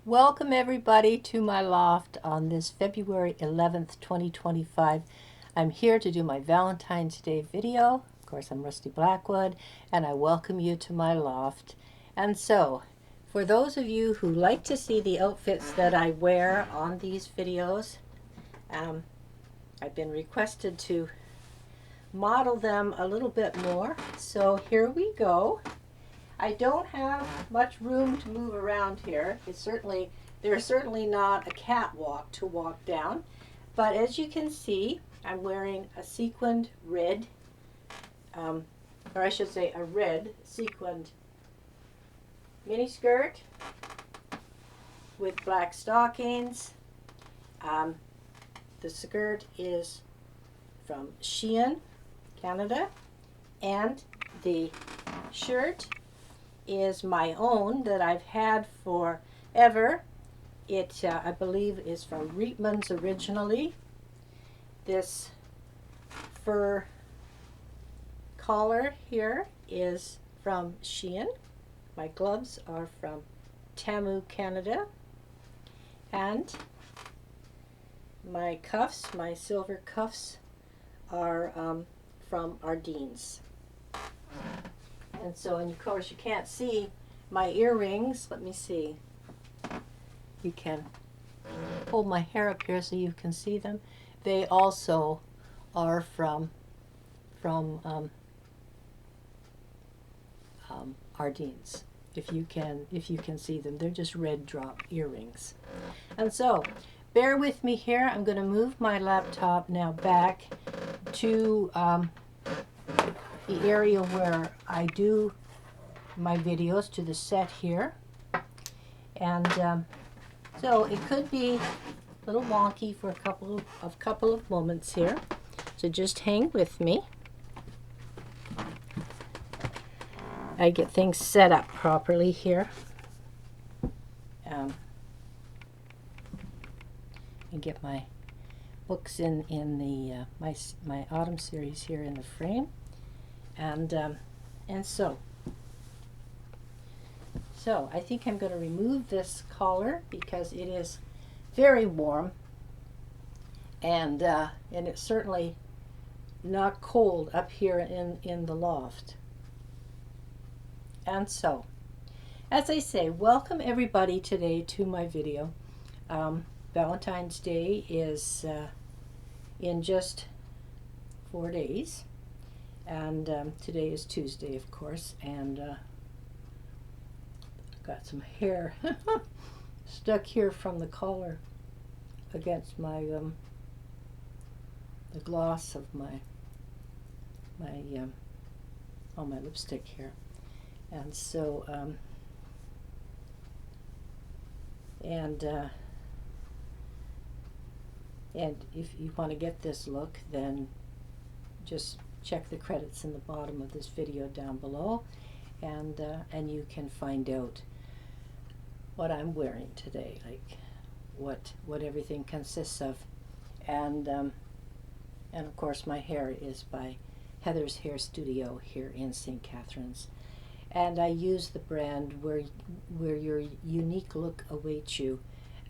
Welcome everybody to my loft on this February 11th, 2025. I'm here to do my Valentine's Day video. Of course, I'm Rusty Blackwood, and I welcome you to my loft. And so, for those of you who like to see the outfits that I wear on these videos, I've been requested to model them a little bit more. So here we go. I don't have much room to move around here. There's certainly not a catwalk to walk down, but as you can see, I'm wearing a sequined red, or I should say a red sequined mini skirt with black stockings. The skirt is from Shein, Canada, and the shirt is my own that I've had forever. It, I believe, is from Reitman's originally. This fur collar here is from Shein. My gloves are from Tamu, Canada. And my cuffs, my silver cuffs, are from Ardeen's. And so, and of course, you can't see my earrings. Let me see. You can hold my hair up here so you can see them. They also are from Ardeen's. If you can see them, they're just red drop earrings. And so, bear with me here. I'm going to move my laptop now back to the area where I do my videos, to the set here. And so it could be a little wonky for a couple of moments here. So just hang with me. I get things set up properly here. And get my books in the my autumn series here in the frame. And so I think I'm going to remove this collar because it is very warm, and it's certainly not cold up here in the loft. And so, as I say, welcome everybody today to my video. Valentine's Day is in just 4 days. And today is Tuesday, of course, and got some hair stuck here from the collar against my the gloss of my on my lipstick here, and so and if you want to get this look, then just check the credits in the bottom of this video down below, and you can find out what I'm wearing today, like what everything consists of, and of course my hair is by Heather's Hair Studio here in St. Catharines, and I use the brand where your unique look awaits you,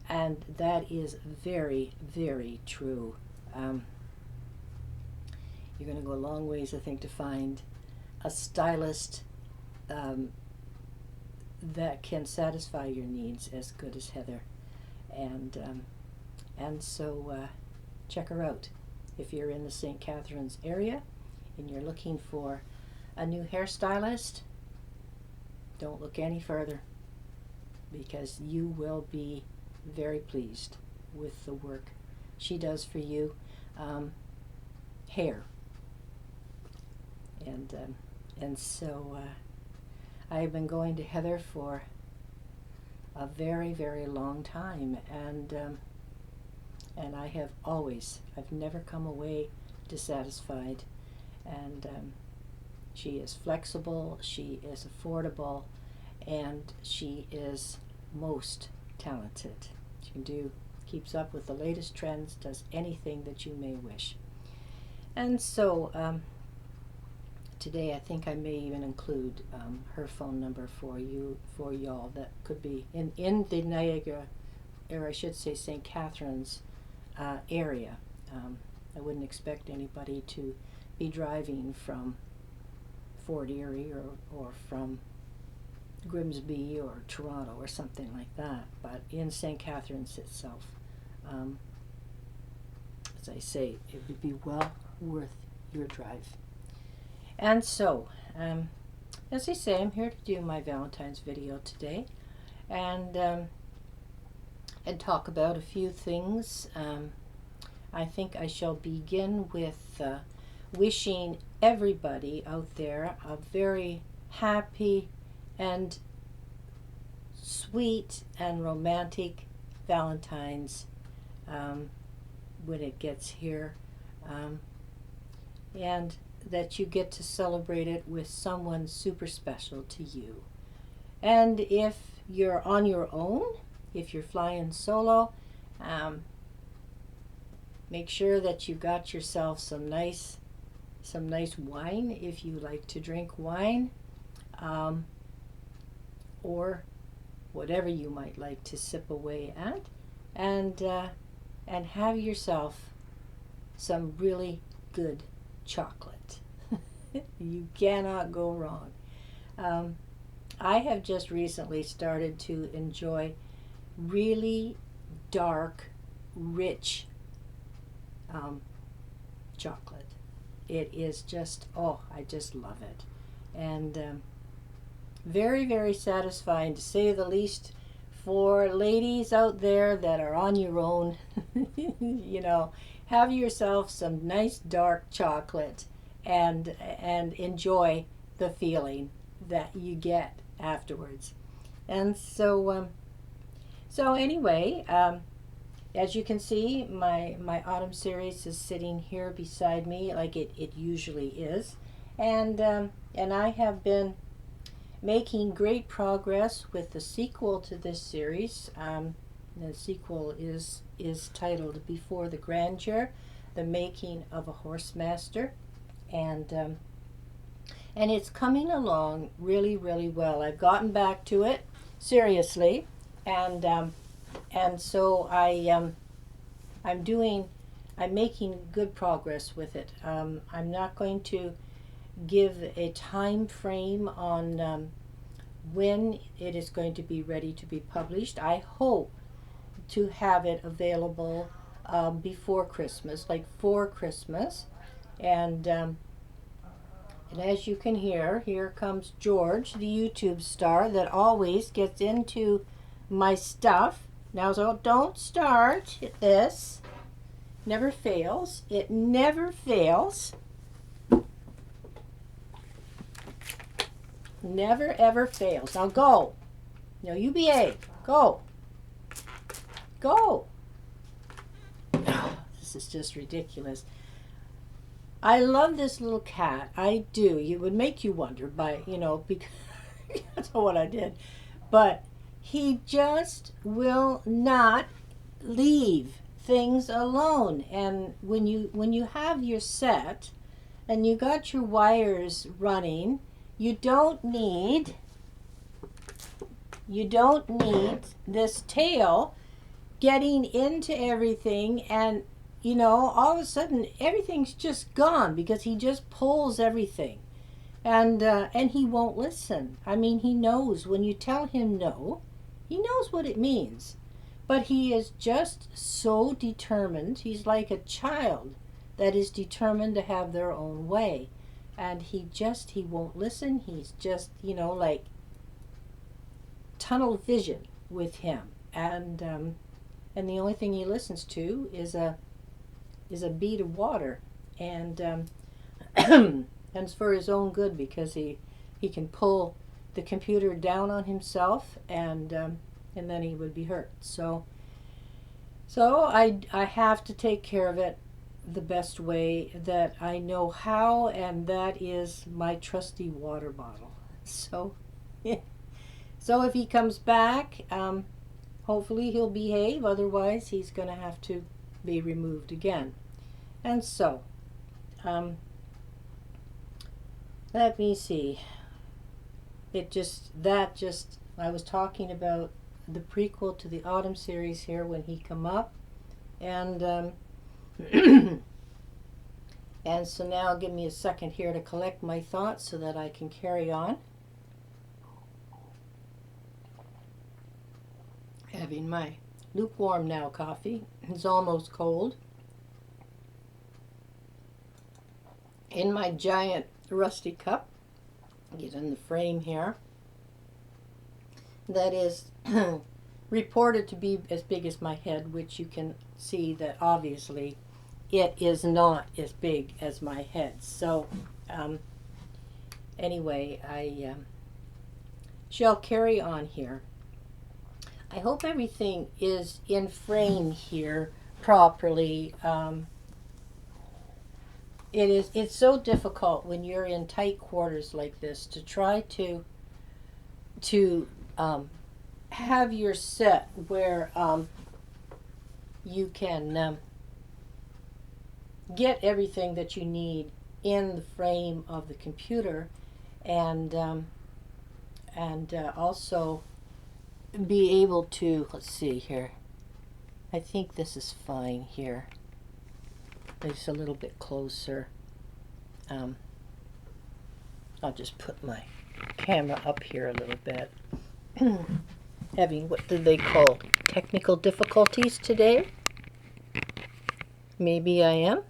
and that is very, very true. You're going to go a long ways, I think, to find a stylist that can satisfy your needs as good as Heather. And so check her out. If you're in the St. Catharines area and you're looking for a new hairstylist, don't look any further, because you will be very pleased with the work she does for you. Hair. And so I have been going to Heather for a very, very long time, and I've never come away dissatisfied. And she is flexible, she is affordable, and she is most talented. She keeps up with the latest trends, does anything that you may wish. And so today. I think I may even include her phone number for y'all that could be in the Niagara, or I should say St. Catharines area. I wouldn't expect anybody to be driving from Fort Erie or from Grimsby or Toronto or something like that, but in St. Catharines itself. As I say, it would be well worth your drive. And so, as I say, I'm here to do my Valentine's video today, and talk about a few things. I think I shall begin with wishing everybody out there a very happy and sweet and romantic Valentine's when it gets here, and that you get to celebrate it with someone super special to you. And if you're on your own, if you're flying solo, make sure that you've got yourself some nice wine if you like to drink wine, or whatever you might like to sip away at, and have yourself some really good chocolate. You cannot go wrong. I have just recently started to enjoy really dark, rich chocolate. It is just, oh, I just love it. And very, very satisfying, to say the least, for ladies out there that are on your own. You know, have yourself some nice dark chocolate and enjoy the feeling that you get afterwards. And so anyway, as you can see, my autumn series is sitting here beside me like it usually is, and I have been making great progress with the sequel to this series. The sequel is titled Before the Grandeur, The Making of a Horsemaster, and it's coming along really, really well. I've gotten back to it seriously, and so I'm making good progress with it. I'm not going to give a time frame on when it is going to be ready to be published. I hope to have it available before Christmas, like for Christmas, and as you can hear, here comes George, the YouTube star that always gets into my stuff. Now, so don't start this. Never fails. It never fails. Never, ever fails. Now go. No, you behave. Go. Go. Oh, this is just ridiculous. I love this little cat. I do. It would make you wonder, but, you know, because that's what I did. But he just will not leave things alone. And when you have your set and you got your wires running, you don't need this tail getting into everything, and you know, all of a sudden everything's just gone because he just pulls everything, and he won't listen. I mean, he knows when you tell him no, he knows what it means, but he is just so determined. He's like a child that is determined to have their own way, and he won't listen. He's just, you know, like tunnel vision with him, and the only thing he listens to is a bead of water, and and it's for his own good, because he can pull the computer down on himself, and then he would be hurt. So I have to take care of it the best way that I know how, and that is my trusty water bottle. So so if he comes back, hopefully he'll behave. Otherwise, he's going to have to be removed again. And so Let me see. I was talking about the prequel to the Autumn series here when he come up, and and so now give me a second here to collect my thoughts so that I can carry on. Having my lukewarm now coffee. It's almost cold. In my giant rusty cup, get in the frame here, that is reported to be as big as my head, which you can see that obviously it is not as big as my head. So anyway, I shall carry on here. I hope everything is in frame here properly. It's so difficult when you're in tight quarters like this to try to have your set where you can get everything that you need in the frame of the computer, and also be able to, let's see here, I think this is fine here. It's a little bit closer. I'll just put my camera up here a little bit. Having, what do they call, technical difficulties today? Maybe I am.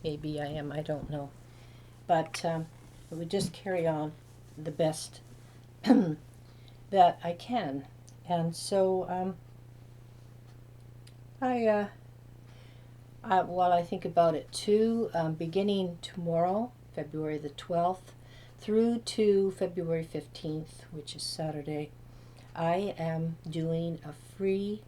Maybe I am, I don't know. But we just carry on the best that I can. And so while I think about it too, beginning tomorrow, February the 12th, through to February 15th, which is Saturday, I am doing a free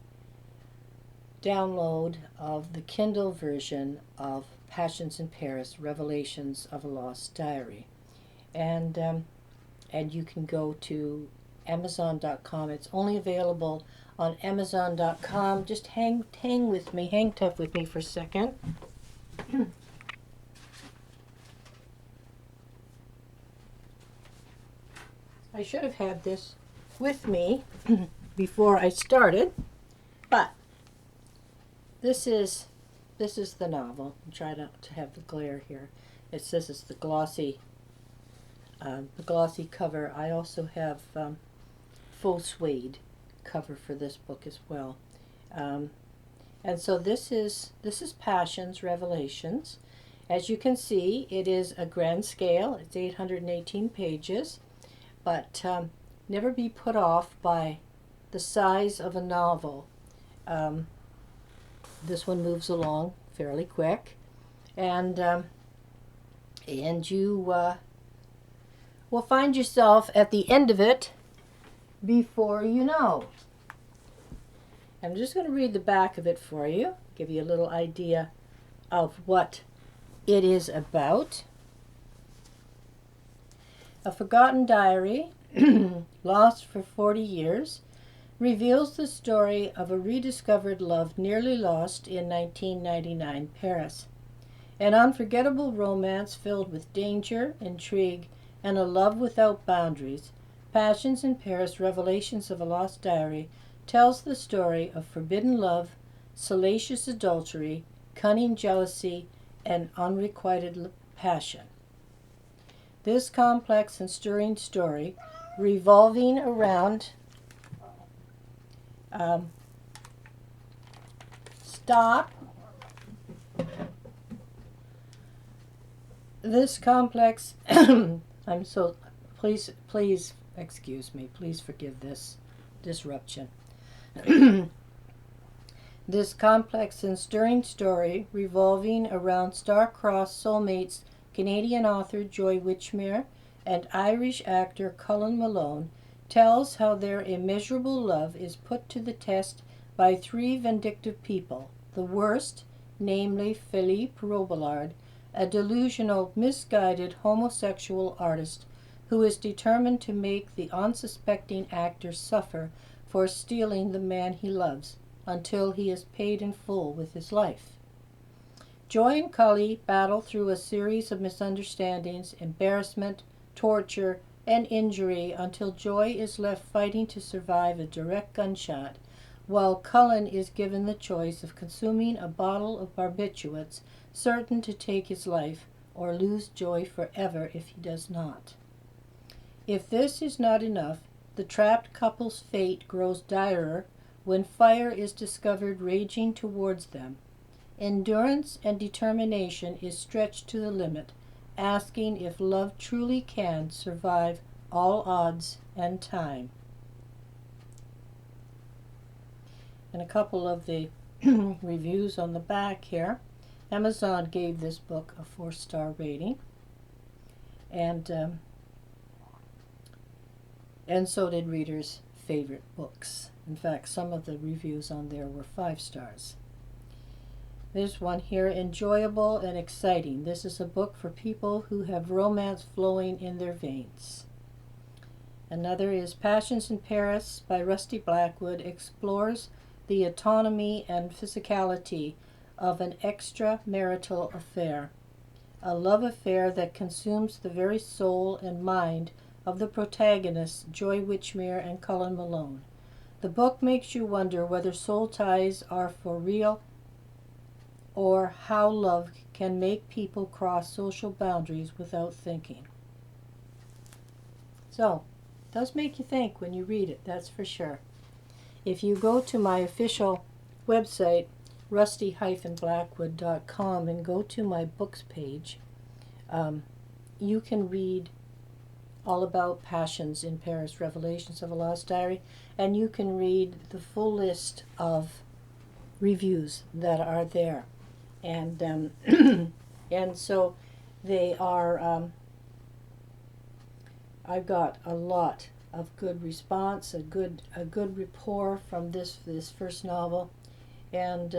download of the Kindle version of Passions in Paris, Revelations of a Lost Diary. And you can go to Amazon.com. It's only available on Amazon.com. Just hang with me, hang tough with me for a second. I should have had this with me before I started, but this is the novel. I'll try not to have the glare here. It says it's the glossy cover. I also have faux suede cover for this book as well, and so this is Passions, Revelations. As you can see, it is a grand scale. It's 818 pages, but never be put off by the size of a novel. This one moves along fairly quick, and you will find yourself at the end of it before you know. I'm just going to read the back of it for you, give you a little idea of what it is about. A forgotten diary, lost for 40 years, reveals the story of a rediscovered love nearly lost in 1999 Paris. An unforgettable romance filled with danger, intrigue, and a love without boundaries, Passions in Paris, Revelations of a Lost Diary tells the story of forbidden love, salacious adultery, cunning jealousy, and unrequited passion. This complex and stirring story, revolving around this complex please excuse me, please forgive this disruption. This complex and stirring story, revolving around star-crossed soulmates Canadian author Joy Witchmere and Irish actor Cullen Malone, tells how their immeasurable love is put to the test by three vindictive people. The worst, namely Philippe Robillard, a delusional, misguided homosexual artist who is determined to make the unsuspecting actor suffer for stealing the man he loves until he is paid in full with his life. Joy and Cully battle through a series of misunderstandings, embarrassment, torture, and injury until Joy is left fighting to survive a direct gunshot, while Cullen is given the choice of consuming a bottle of barbiturates, certain to take his life, or lose Joy forever if he does not. If this is not enough, the trapped couple's fate grows direr when fire is discovered raging towards them. Endurance and determination is stretched to the limit, asking if love truly can survive all odds and time. And a couple of the reviews on the back here. Amazon gave this book a 4-star rating, and so did readers' favorite books. In fact, some of the reviews on there were 5 stars. There's one here, enjoyable and exciting. This is a book for people who have romance flowing in their veins. Another is Passions in Paris by Rusty Blackwood, explores the autonomy and physicality of an extramarital affair, a love affair that consumes the very soul and mind of the protagonists, Joy Witchmere and Cullen Malone. The book makes you wonder whether soul ties are for real or how love can make people cross social boundaries without thinking. So, it does make you think when you read it, that's for sure. If you go to my official website, rusty-blackwood.com, and go to my books page, you can read all about Passions in Paris, Revelations of a Lost Diary, and you can read the full list of reviews that are there. And and so they are, I've got a lot of good response, a good rapport from this first novel, and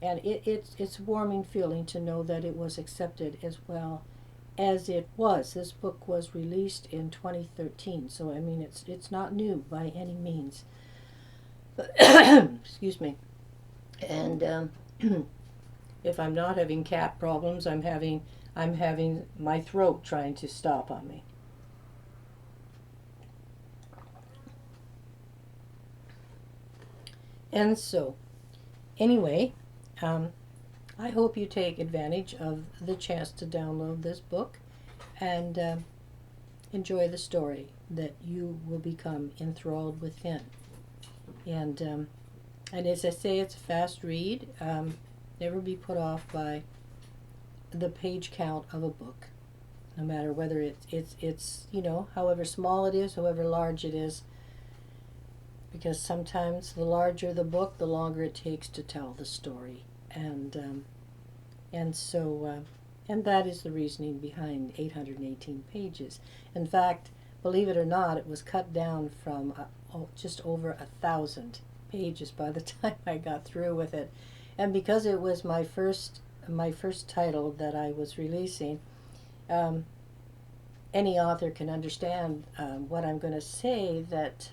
it's a warming feeling to know that it was accepted as well as it was. This book was released in 2013, so I mean it's not new by any means. Excuse me. And if I'm not having cat problems, I'm having my throat trying to stop on me. And so, anyway, I hope you take advantage of the chance to download this book and enjoy the story that you will become enthralled within. And as I say, it's a fast read. Never be put off by the page count of a book, no matter whether it's however small it is, however large it is, because sometimes the larger the book, the longer it takes to tell the story, and that is the reasoning behind 818 pages. In fact, believe it or not, it was cut down from just over 1,000 pages by the time I got through with it. And because it was my first title that I was releasing, any author can understand what I'm going to say, that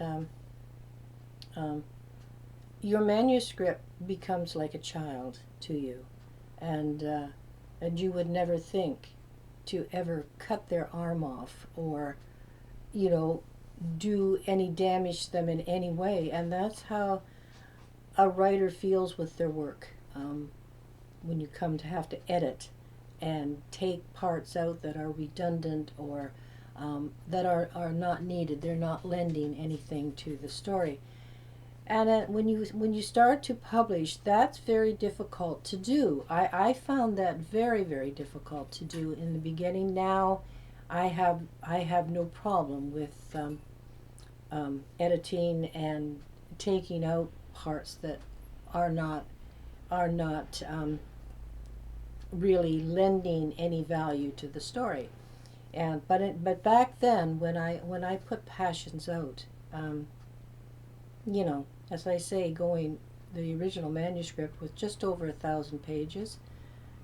your manuscript becomes like a child to you, and you would never think to ever cut their arm off or do any damage to them in any way. And that's how a writer feels with their work. When you come to have to edit and take parts out that are redundant or that are not needed, they're not lending anything to the story. And when you start to publish, that's very difficult to do. I found that very, very difficult to do in the beginning. Now I have no problem with editing and taking out parts that are not really lending any value to the story. But back then, when I put Passions out, as I say, the original manuscript was just over 1,000 pages,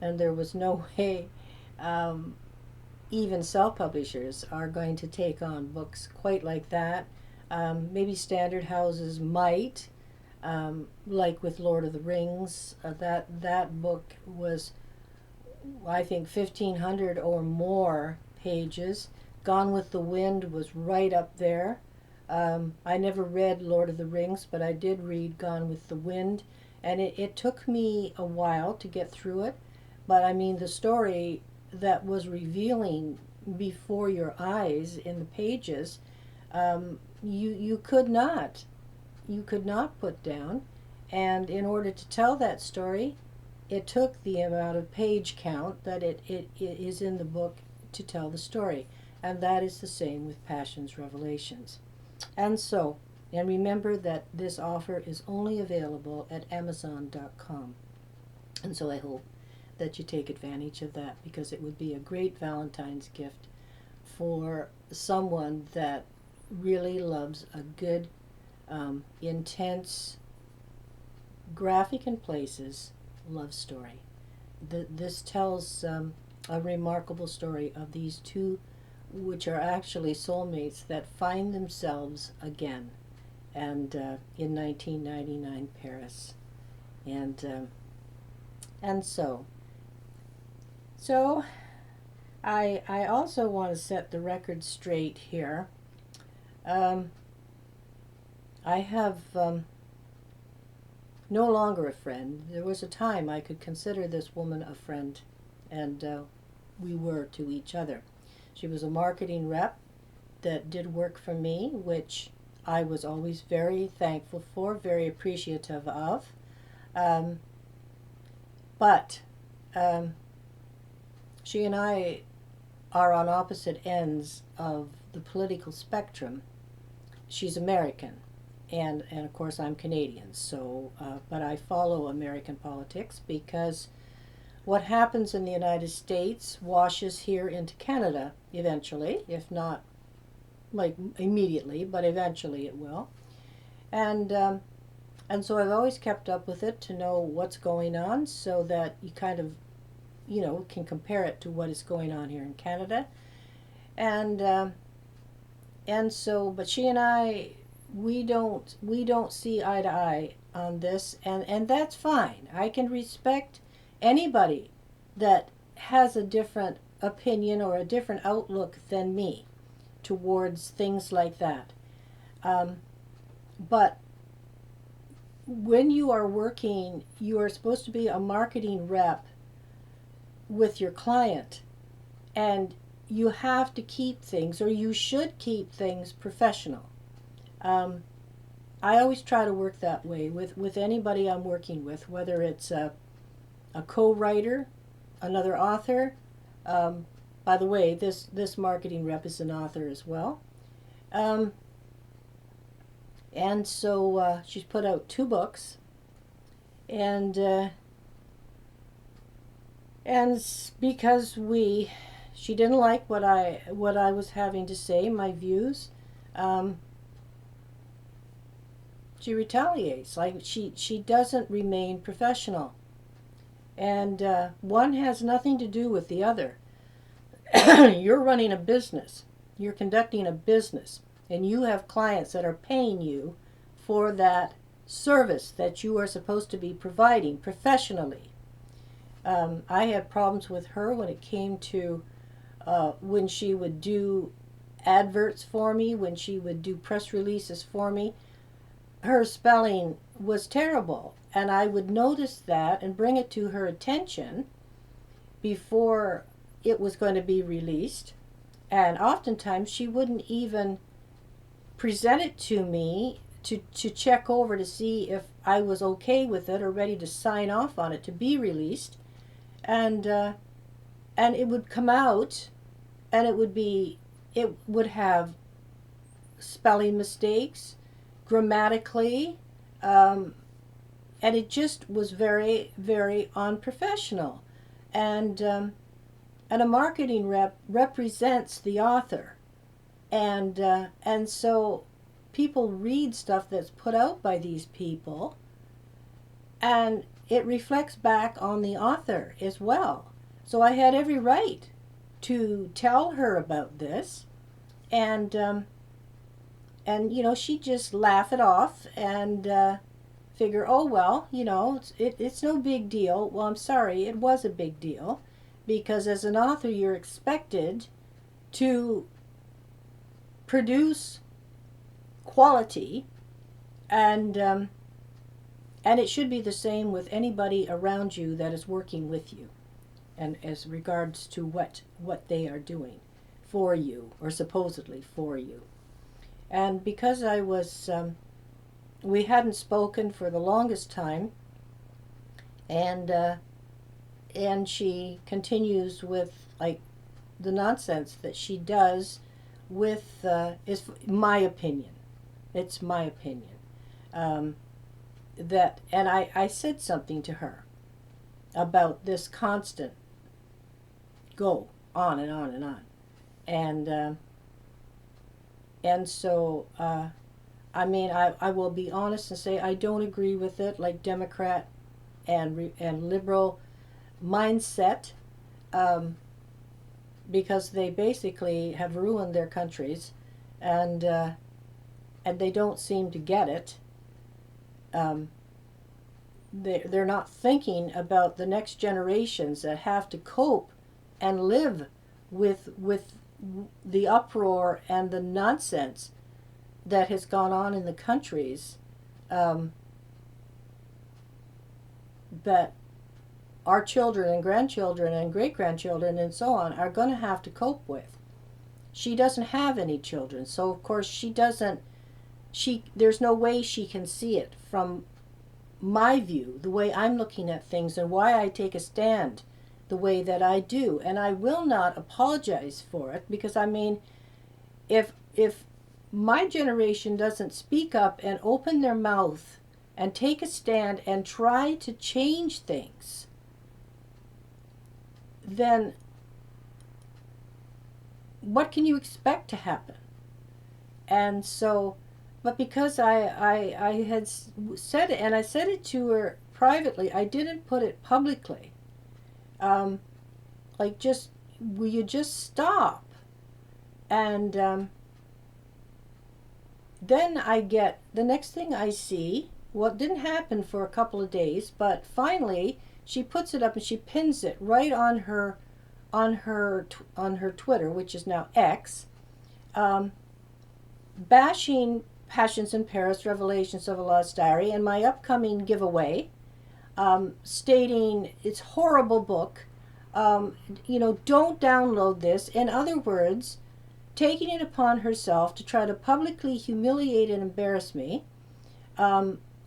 and there was no way even self-publishers are going to take on books quite like that. Maybe standard houses might, like with Lord of the Rings. That book was, I think, 1,500 or more pages. Gone with the Wind was right up there. I never read Lord of the Rings, but I did read Gone with the Wind, and it took me a while to get through it. But I mean, the story that was revealing before your eyes in the pages, you could not put down. And in order to tell that story, it took the amount of page count that it is in the book to tell the story. And that is the same with Passions Revelations. And remember that this offer is only available at Amazon.com. And so I hope that you take advantage of that, because it would be a great Valentine's gift for someone that really loves a good, intense, graphic in places love story. This tells a remarkable story of these two, which are actually soulmates, that find themselves again, and in 1999 Paris, and so I also want to set the record straight here. I have no longer a friend. There was a time I could consider this woman a friend, and we were to each other. She was a marketing rep that did work for me, which I was always very thankful for, very appreciative of. But she and I are on opposite ends of the political spectrum. She's American, and of course I'm Canadian. So, but I follow American politics because what happens in the United States washes here into Canada eventually, if not like immediately, but eventually it will. And so I've always kept up with it to know what's going on, so that you kind of, can compare it to what is going on here in Canada. And so, but she and I, we don't see eye to eye on this, and that's fine. I can respect anybody that has a different opinion or a different outlook than me towards things like that. But when you are working, you are supposed to be a marketing rep with your client, and you have to keep things, or you should keep things, professional. I always try to work that way with anybody I'm working with, whether it's a co-writer, another author. By the way, this marketing rep is an author as well. And so she's put out 2 books, and because she didn't like what I was having to say, my views, she retaliates. Like she doesn't remain professional, and one has nothing to do with the other. You're running a business. You're conducting a business, and you have clients that are paying you for that service that you are supposed to be providing professionally. I had problems with her when it came to when she would do adverts for me, when she would do press releases for me. Her spelling was terrible, and I would notice that and bring it to her attention before it was going to be released. And oftentimes she wouldn't even present it to me to check over to see if I was okay with it or ready to sign off on it to be released. And it would come out, and it would have spelling mistakes, grammatically, and it just was very, very unprofessional. And a marketing rep represents the author, and so people read stuff that's put out by these people, and it reflects back on the author as well. So I had every right to tell her about this, and she'd just laugh it off and figure, oh, well, you know, it's no big deal. Well, I'm sorry, it was a big deal, because as an author, you're expected to produce quality, and it should be the same with anybody around you that is working with you, and as regards to what they are doing for you, or supposedly for you. And because I was, we hadn't spoken for the longest time, and she continues with, like, the nonsense that she does with, is my opinion. It's my opinion. That, and I said something to her about this constant go on and on and on. And so, I mean, I will be honest and say I don't agree with it, like Democrat and liberal mindset, because they basically have ruined their countries, and they don't seem to get it. They're not thinking about the next generations that have to cope and live with the uproar and the nonsense that has gone on in the countries, that our children and grandchildren and great-grandchildren and so on are going to have to cope with. She doesn't have any children, so of course there's no way she can see it from my view, the way I'm looking at things, and why I take a stand the way that I do. And I will not apologize for it, because I mean, if my generation doesn't speak up and open their mouth and take a stand and try to change things, then what can you expect to happen? And so, but because I had said it, and I said it to her privately, I didn't put it publicly. Like, just, will you just stop? And then I get, the next thing I see, well, it didn't happen for a couple of days, but finally she puts it up and she pins it right on her Twitter, which is now X, bashing Passions in Paris, Revelations of a Lost Diary, and my upcoming giveaway, stating it's a horrible book, you know, don't download this. In other words, taking it upon herself to try to publicly humiliate and embarrass me,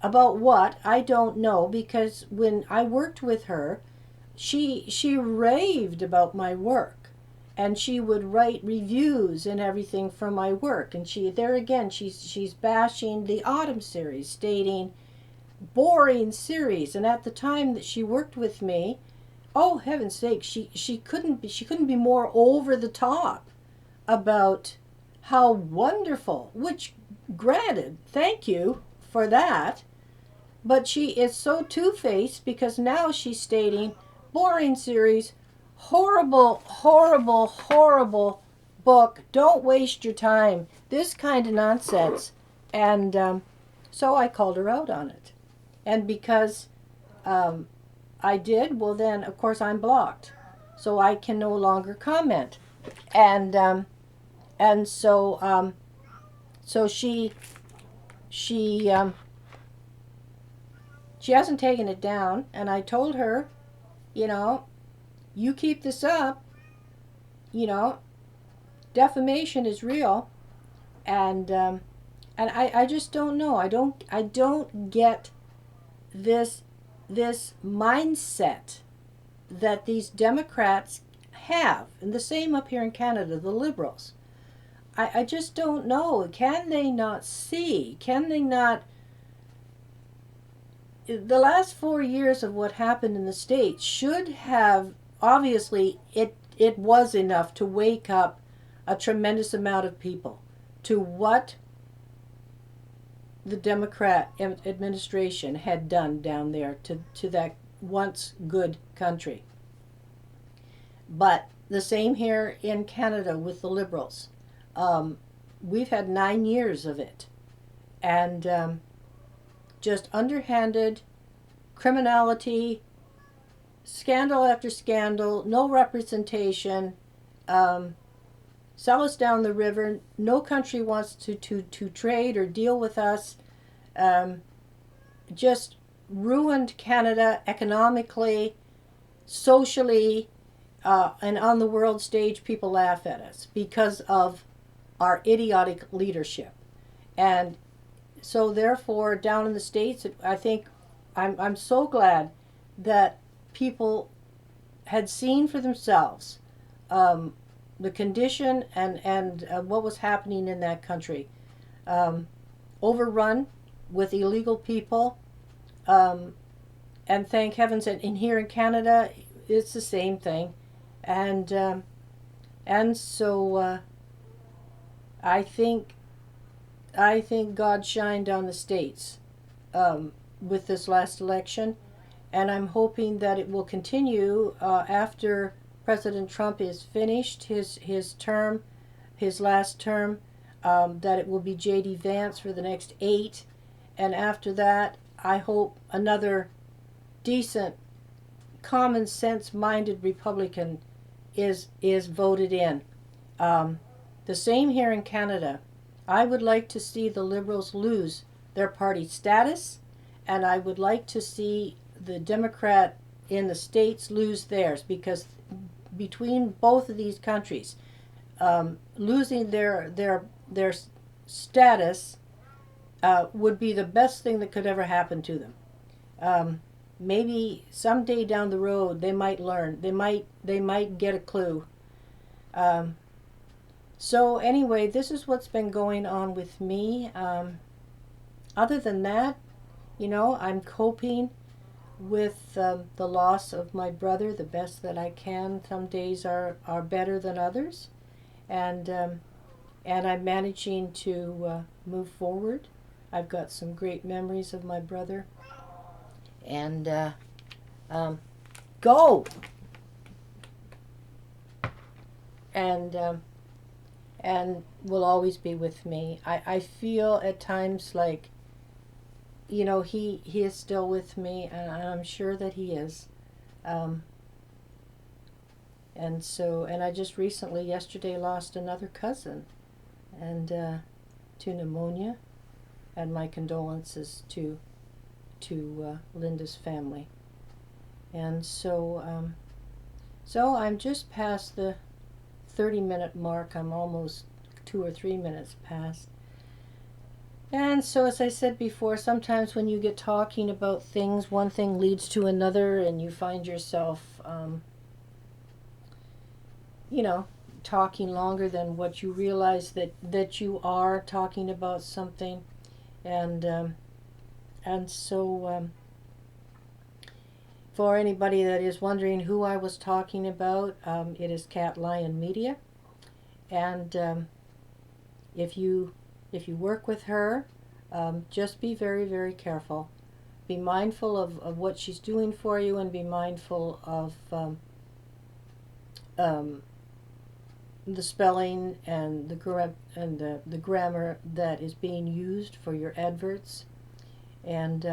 about what, I don't know, because when I worked with her, she raved about my work, and she would write reviews and everything from my work, and she's bashing the Autumn series, stating boring series. And at the time that she worked with me, oh heaven's sake, she couldn't be more over the top about how wonderful, which granted, thank you for that, but she is so two-faced, because now she's stating boring series, horrible, horrible, horrible book, don't waste your time, this kind of nonsense. And so I called her out on it. And because I did, well then, of course, I'm blocked. So I can no longer comment. And so she hasn't taken it down, and I told her, you know, you keep this up, you know, defamation is real. And I just don't know. I don't get this mindset that these Democrats have, and the same up here in Canada, the Liberals. I just don't know. Can they not see? Can they not? The last 4 years of what happened in the States should have, obviously, it was enough to wake up a tremendous amount of people to what the Democrat administration had done down there to that once good country. But the same here in Canada with the Liberals. We've had 9 years of it. And just underhanded criminality, scandal after scandal, no representation, sell us down the river. No country wants to trade or deal with us. Just ruined Canada economically, socially, and on the world stage, people laugh at us because of our idiotic leadership. And so therefore, down in the States, I think I'm so glad that people had seen for themselves the condition and what was happening in that country. Overrun with illegal people. And thank heavens, and here in Canada, it's the same thing. And so I think God shined on the States with this last election, and I'm hoping that it will continue after President Trump is finished his term, his last term, that it will be J.D. Vance for the next 8, and after that, I hope another decent, common sense minded Republican is voted in. The same here in Canada. I would like to see the Liberals lose their party status, and I would like to see the Democrat in the States lose theirs, because between both of these countries, losing their status would be the best thing that could ever happen to them. Maybe someday down the road they might learn. They might get a clue. So anyway, this is what's been going on with me. Other than that, I'm coping with the loss of my brother the best that I can. Some days are better than others, and I'm managing to move forward. I've got some great memories of my brother, and go! And will always be with me. I feel at times like, he is still with me, and I'm sure that he is. And I just recently, yesterday, lost another cousin, and to pneumonia, and my condolences to Linda's family. And so I'm just past the 30-minute mark. I'm almost 2 or 3 minutes past. And so, as I said before, sometimes when you get talking about things, one thing leads to another, and you find yourself, talking longer than what you realize that you are talking about something. And so for anybody that is wondering who I was talking about, it is Cat Lyon Media. And if you work with her, just be very, very careful. Be mindful of what she's doing for you, and be mindful of the spelling and the grammar that is being used for your adverts, and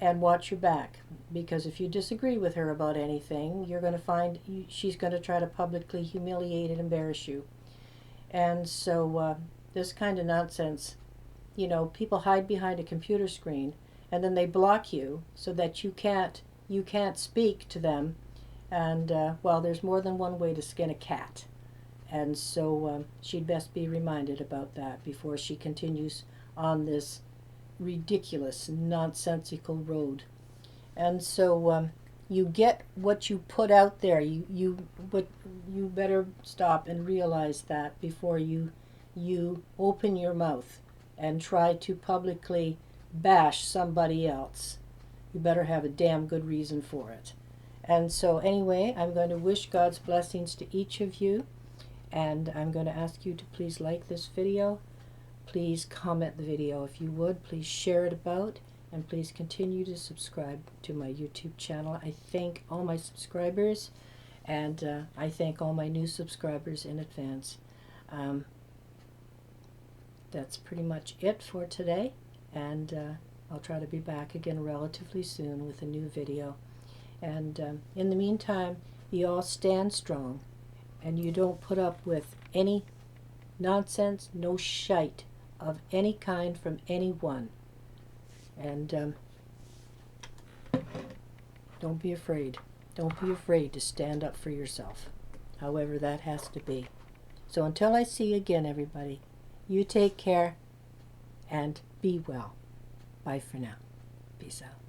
watch your back, because if you disagree with her about anything, you're going to find she's going to try to publicly humiliate and embarrass you. And so this kind of nonsense, people hide behind a computer screen, and then they block you so that you can't speak to them. And well, there's more than one way to skin a cat, and so she'd best be reminded about that before she continues on this ridiculous, nonsensical road. And so you get what you put out there. But you better stop and realize that before you open your mouth and try to publicly bash somebody else. You better have a damn good reason for it. And so anyway, I'm going to wish God's blessings to each of you, and I'm going to ask you to please like this video. Please comment the video if you would. Please share it about, and please continue to subscribe to my YouTube channel. I thank all my subscribers, and I thank all my new subscribers in advance. That's pretty much it for today, and I'll try to be back again relatively soon with a new video. And in the meantime, you all stand strong, and you don't put up with any nonsense, no shite of any kind from anyone. And don't be afraid. Don't be afraid to stand up for yourself, however that has to be. So until I see you again, everybody, you take care and be well. Bye for now. Peace out.